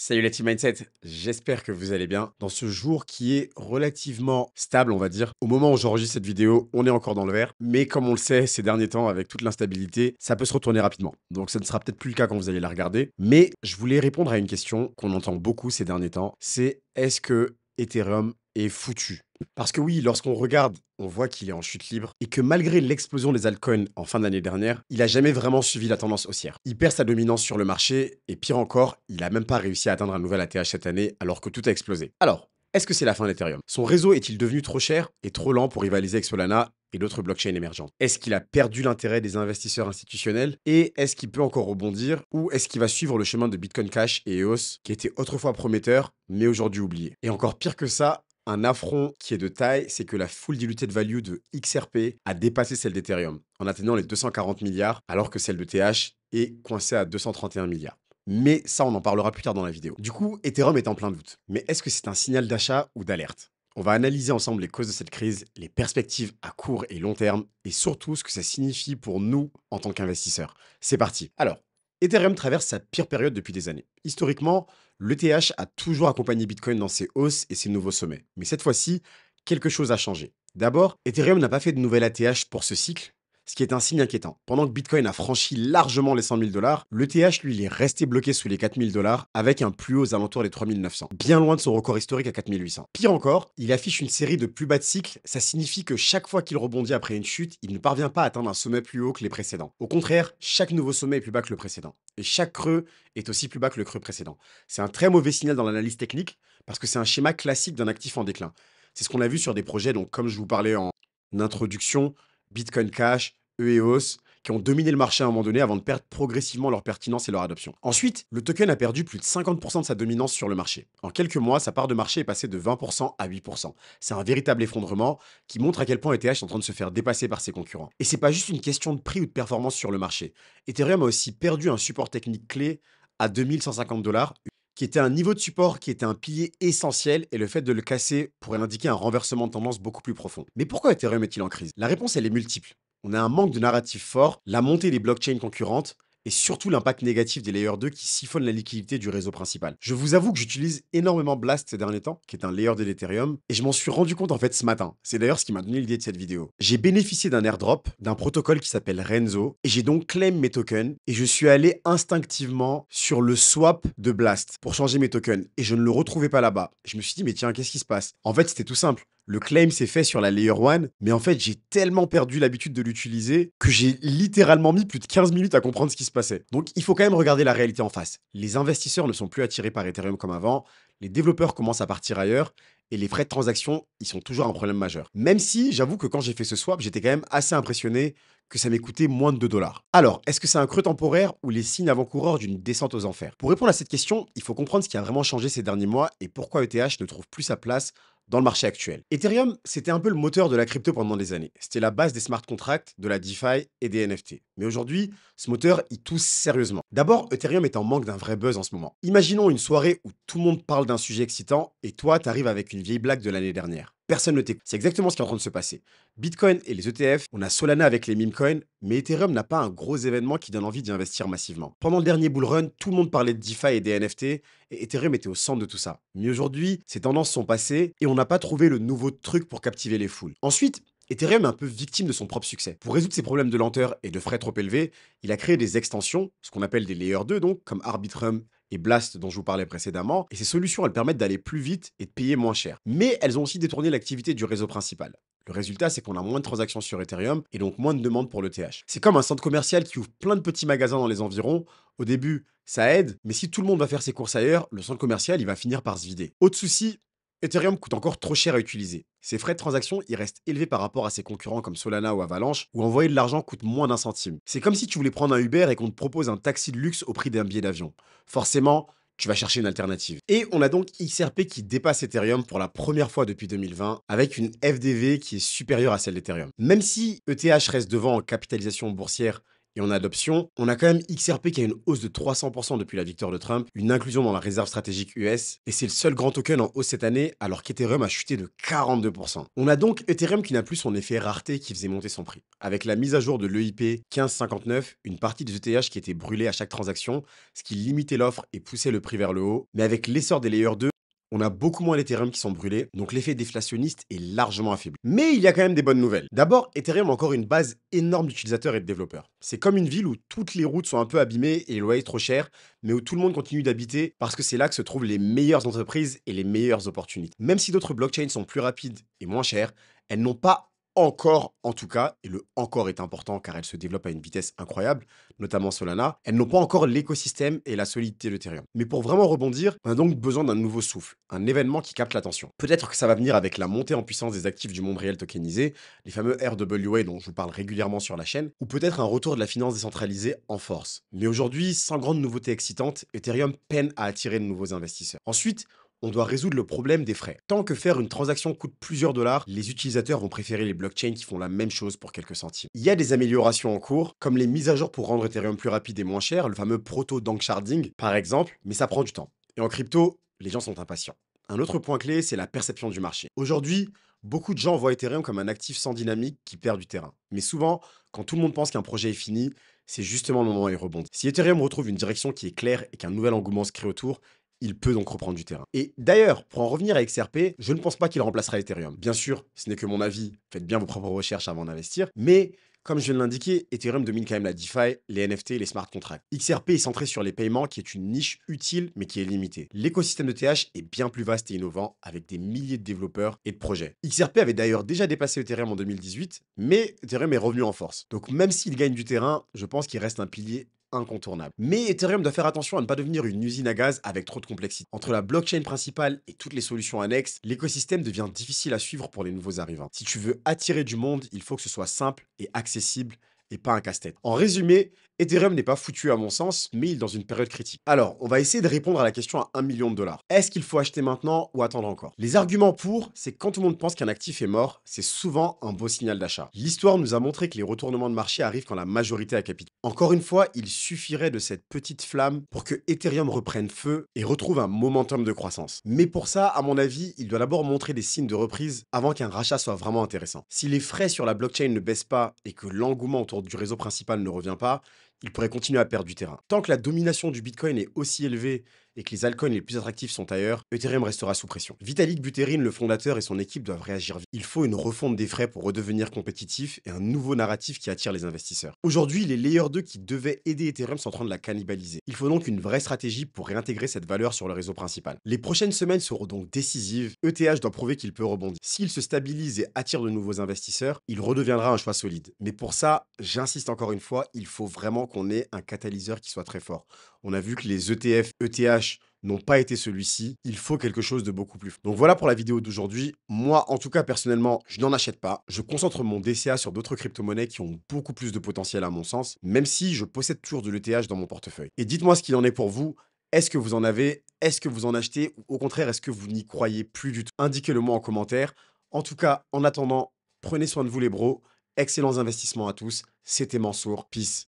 Salut la team Mindset, j'espère que vous allez bien. Dans ce jour qui est relativement stable, on va dire, au moment où j'enregistre cette vidéo, on est encore dans le vert. Mais comme on le sait, ces derniers temps, avec toute l'instabilité, ça peut se retourner rapidement. Donc ça ne sera peut-être plus le cas quand vous allez la regarder. Mais je voulais répondre à une question qu'on entend beaucoup ces derniers temps. C'est est-ce que Ethereum est foutu? Parce que oui, lorsqu'on regarde, on voit qu'il est en chute libre et que malgré l'explosion des altcoins en fin d'année dernière, il a jamais vraiment suivi la tendance haussière. Il perd sa dominance sur le marché et pire encore, il a même pas réussi à atteindre un nouvel ATH cette année alors que tout a explosé. Alors, est-ce que c'est la fin d'Ethereum? Son réseau est-il devenu trop cher et trop lent pour rivaliser avec Solana et d'autres blockchains émergentes? Est-ce qu'il a perdu l'intérêt des investisseurs institutionnels et est-ce qu'il peut encore rebondir ou est-ce qu'il va suivre le chemin de Bitcoin Cash et EOS qui était autrefois prometteur mais aujourd'hui oublié? Et encore pire que ça, un affront qui est de taille, c'est que la full diluted value de XRP a dépassé celle d'Ethereum, en atteignant les 240 milliards, alors que celle de TH est coincée à 231 milliards. Mais ça, on en parlera plus tard dans la vidéo. Du coup, Ethereum est en plein doute. Mais est-ce que c'est un signal d'achat ou d'alerte? On va analyser ensemble les causes de cette crise, les perspectives à court et long terme, et surtout ce que ça signifie pour nous en tant qu'investisseurs. C'est parti. Alors, Ethereum traverse sa pire période depuis des années. Historiquement, l'ETH a toujours accompagné Bitcoin dans ses hausses et ses nouveaux sommets. Mais cette fois-ci, quelque chose a changé. D'abord, Ethereum n'a pas fait de nouvelle ATH pour ce cycle, ce qui est un signe inquiétant. Pendant que Bitcoin a franchi largement les 100 000 $, l'ETH, lui, il est resté bloqué sous les 4 000 $ avec un plus haut aux alentours des 3 900, bien loin de son record historique à 4 800. Pire encore, il affiche une série de plus bas de cycle, ça signifie que chaque fois qu'il rebondit après une chute, il ne parvient pas à atteindre un sommet plus haut que les précédents. Au contraire, chaque nouveau sommet est plus bas que le précédent. Et chaque creux est aussi plus bas que le creux précédent. C'est un très mauvais signal dans l'analyse technique parce que c'est un schéma classique d'un actif en déclin. C'est ce qu'on a vu sur des projets, donc comme je vous parlais en introduction, Bitcoin Cash, EOS, qui ont dominé le marché à un moment donné avant de perdre progressivement leur pertinence et leur adoption. Ensuite, le token a perdu plus de 50% de sa dominance sur le marché. En quelques mois, sa part de marché est passée de 20% à 8%. C'est un véritable effondrement qui montre à quel point ETH est en train de se faire dépasser par ses concurrents. Et c'est pas juste une question de prix ou de performance sur le marché. Ethereum a aussi perdu un support technique clé à 2150 $, qui était un niveau de support qui était un pilier essentiel et le fait de le casser pourrait indiquer un renversement de tendance beaucoup plus profond. Mais pourquoi Ethereum est-il en crise? La réponse, elle est multiple. On a un manque de narratif fort, la montée des blockchains concurrentes et surtout l'impact négatif des Layer 2 qui siphonnent la liquidité du réseau principal. Je vous avoue que j'utilise énormément Blast ces derniers temps, qui est un layer de l'Ethereum, et je m'en suis rendu compte en fait ce matin. C'est d'ailleurs ce qui m'a donné l'idée de cette vidéo. J'ai bénéficié d'un airdrop, d'un protocole qui s'appelle Renzo, et j'ai donc claim mes tokens, et je suis allé instinctivement sur le swap de Blast pour changer mes tokens, et je ne le retrouvais pas là-bas. Je me suis dit, mais tiens, qu'est-ce qui se passe? En fait, c'était tout simple. Le claim s'est fait sur la Layer 1, mais en fait, j'ai tellement perdu l'habitude de l'utiliser que j'ai littéralement mis plus de 15 minutes à comprendre ce qui se passait. Donc, il faut quand même regarder la réalité en face. Les investisseurs ne sont plus attirés par Ethereum comme avant, les développeurs commencent à partir ailleurs, et les frais de transaction, ils sont toujours un problème majeur. Même si, j'avoue que quand j'ai fait ce swap, j'étais quand même assez impressionné que ça m'ait coûté moins de 2 $. Alors, est-ce que c'est un creux temporaire ou les signes avant-coureurs d'une descente aux enfers? Pour répondre à cette question, il faut comprendre ce qui a vraiment changé ces derniers mois et pourquoi ETH ne trouve plus sa place dans le marché actuel. Ethereum, c'était un peu le moteur de la crypto pendant des années. C'était la base des smart contracts, de la DeFi et des NFT. Mais aujourd'hui, ce moteur, il tousse sérieusement. D'abord, Ethereum est en manque d'un vrai buzz en ce moment. Imaginons une soirée où tout le monde parle d'un sujet excitant et toi, t'arrives avec une vieille blague de l'année dernière. Personne ne t'écoute. C'est exactement ce qui est en train de se passer. Bitcoin et les ETF, on a Solana avec les meme coins, mais Ethereum n'a pas un gros événement qui donne envie d'y investir massivement. Pendant le dernier bull run, tout le monde parlait de DeFi et des NFT, et Ethereum était au centre de tout ça. Mais aujourd'hui, ces tendances sont passées et on n'a pas trouvé le nouveau truc pour captiver les foules. Ensuite, Ethereum est un peu victime de son propre succès. Pour résoudre ses problèmes de lenteur et de frais trop élevés, il a créé des extensions, ce qu'on appelle des Layer 2 donc, comme Arbitrum et Blast dont je vous parlais précédemment, et ces solutions elles permettent d'aller plus vite et de payer moins cher. Mais elles ont aussi détourné l'activité du réseau principal. Le résultat, c'est qu'on a moins de transactions sur Ethereum et donc moins de demandes pour l'ETH. C'est comme un centre commercial qui ouvre plein de petits magasins dans les environs. Au début, ça aide, mais si tout le monde va faire ses courses ailleurs, le centre commercial, il va finir par se vider. Autre souci, Ethereum coûte encore trop cher à utiliser. Ses frais de transaction, ils restent élevés par rapport à ses concurrents comme Solana ou Avalanche, où envoyer de l'argent coûte moins d'un centime. C'est comme si tu voulais prendre un Uber et qu'on te propose un taxi de luxe au prix d'un billet d'avion. Forcément, tu vas chercher une alternative. Et on a donc XRP qui dépasse Ethereum pour la première fois depuis 2020, avec une FDV qui est supérieure à celle d'Ethereum. Même si ETH reste devant en capitalisation boursière Et en adoption, on a quand même XRP qui a une hausse de 300% depuis la victoire de Trump, une inclusion dans la réserve stratégique US, et c'est le seul grand token en hausse cette année, alors qu'Ethereum a chuté de 42%. On a donc Ethereum qui n'a plus son effet rareté qui faisait monter son prix. Avec la mise à jour de l'EIP 1559, une partie des ETH qui était brûlée à chaque transaction, ce qui limitait l'offre et poussait le prix vers le haut. Mais avec l'essor des Layer 2, on a beaucoup moins d'Ethereum qui sont brûlés, donc l'effet déflationniste est largement affaibli. Mais il y a quand même des bonnes nouvelles. D'abord, Ethereum a encore une base énorme d'utilisateurs et de développeurs. C'est comme une ville où toutes les routes sont un peu abîmées et les loyers trop chers, mais où tout le monde continue d'habiter parce que c'est là que se trouvent les meilleures entreprises et les meilleures opportunités. Même si d'autres blockchains sont plus rapides et moins chères, elles n'ont pas encore, en tout cas, et le encore est important car elles se développent à une vitesse incroyable, notamment Solana, elles n'ont pas encore l'écosystème et la solidité d'Ethereum. Mais pour vraiment rebondir, on a donc besoin d'un nouveau souffle, un événement qui capte l'attention. Peut-être que ça va venir avec la montée en puissance des actifs du monde réel tokenisé, les fameux RWA dont je vous parle régulièrement sur la chaîne, ou peut-être un retour de la finance décentralisée en force. Mais aujourd'hui, sans grande nouveauté excitante, Ethereum peine à attirer de nouveaux investisseurs. Ensuite, on doit résoudre le problème des frais. Tant que faire une transaction coûte plusieurs dollars, les utilisateurs vont préférer les blockchains qui font la même chose pour quelques centimes. Il y a des améliorations en cours, comme les mises à jour pour rendre Ethereum plus rapide et moins cher, le fameux proto-danksharding par exemple, mais ça prend du temps. Et en crypto, les gens sont impatients. Un autre point clé, c'est la perception du marché. Aujourd'hui, beaucoup de gens voient Ethereum comme un actif sans dynamique qui perd du terrain. Mais souvent, quand tout le monde pense qu'un projet est fini, c'est justement le moment où il rebondit. Si Ethereum retrouve une direction qui est claire et qu'un nouvel engouement se crée autour, il peut donc reprendre du terrain. Et d'ailleurs, pour en revenir à XRP, je ne pense pas qu'il remplacera Ethereum. Bien sûr, ce n'est que mon avis, faites bien vos propres recherches avant d'investir, mais comme je viens de l'indiquer, Ethereum domine quand même la DeFi, les NFT et les smart contracts. XRP est centré sur les paiements, qui est une niche utile, mais qui est limitée. L'écosystème de TH est bien plus vaste et innovant, avec des milliers de développeurs et de projets. XRP avait d'ailleurs déjà dépassé Ethereum en 2018, mais Ethereum est revenu en force. Donc même s'il gagne du terrain, je pense qu'il reste un pilier incontournable. Mais Ethereum doit faire attention à ne pas devenir une usine à gaz avec trop de complexité. Entre la blockchain principale et toutes les solutions annexes, l'écosystème devient difficile à suivre pour les nouveaux arrivants. Si tu veux attirer du monde, il faut que ce soit simple et accessible et pas un casse-tête. En résumé, Ethereum n'est pas foutu à mon sens, mais il est dans une période critique. Alors, on va essayer de répondre à la question à 1 million de dollars. Est-ce qu'il faut acheter maintenant ou attendre encore? Les arguments pour, c'est que quand tout le monde pense qu'un actif est mort, c'est souvent un beau signal d'achat. L'histoire nous a montré que les retournements de marché arrivent quand la majorité a capitulé. Encore une fois, il suffirait de cette petite flamme pour que Ethereum reprenne feu et retrouve un momentum de croissance. Mais pour ça, à mon avis, il doit d'abord montrer des signes de reprise avant qu'un rachat soit vraiment intéressant. Si les frais sur la blockchain ne baissent pas et que l'engouement autour du réseau principal ne revient pas, il pourrait continuer à perdre du terrain. Tant que la domination du Bitcoin est aussi élevée et que les altcoins les plus attractifs sont ailleurs, Ethereum restera sous pression. Vitalik Buterin, le fondateur, et son équipe doivent réagir vite. Il faut une refonte des frais pour redevenir compétitif et un nouveau narratif qui attire les investisseurs. Aujourd'hui, les Layer 2 qui devaient aider Ethereum sont en train de la cannibaliser. Il faut donc une vraie stratégie pour réintégrer cette valeur sur le réseau principal. Les prochaines semaines seront donc décisives. ETH doit prouver qu'il peut rebondir. S'il se stabilise et attire de nouveaux investisseurs, il redeviendra un choix solide. Mais pour ça, j'insiste encore une fois, il faut vraiment qu'on ait un catalyseur qui soit très fort. On a vu que les ETF, ETH n'ont pas été celui-ci. Il faut quelque chose de beaucoup plus fort. Donc voilà pour la vidéo d'aujourd'hui. Moi, en tout cas, personnellement, je n'en achète pas. Je concentre mon DCA sur d'autres crypto-monnaies qui ont beaucoup plus de potentiel à mon sens, même si je possède toujours de l'ETH dans mon portefeuille. Et dites-moi ce qu'il en est pour vous. Est-ce que vous en avez? Est-ce que vous en achetez? Ou au contraire, est-ce que vous n'y croyez plus du tout? Indiquez-le moi en commentaire. En tout cas, en attendant, prenez soin de vous les bros. Excellents investissements à tous. C'était Mansour. Peace.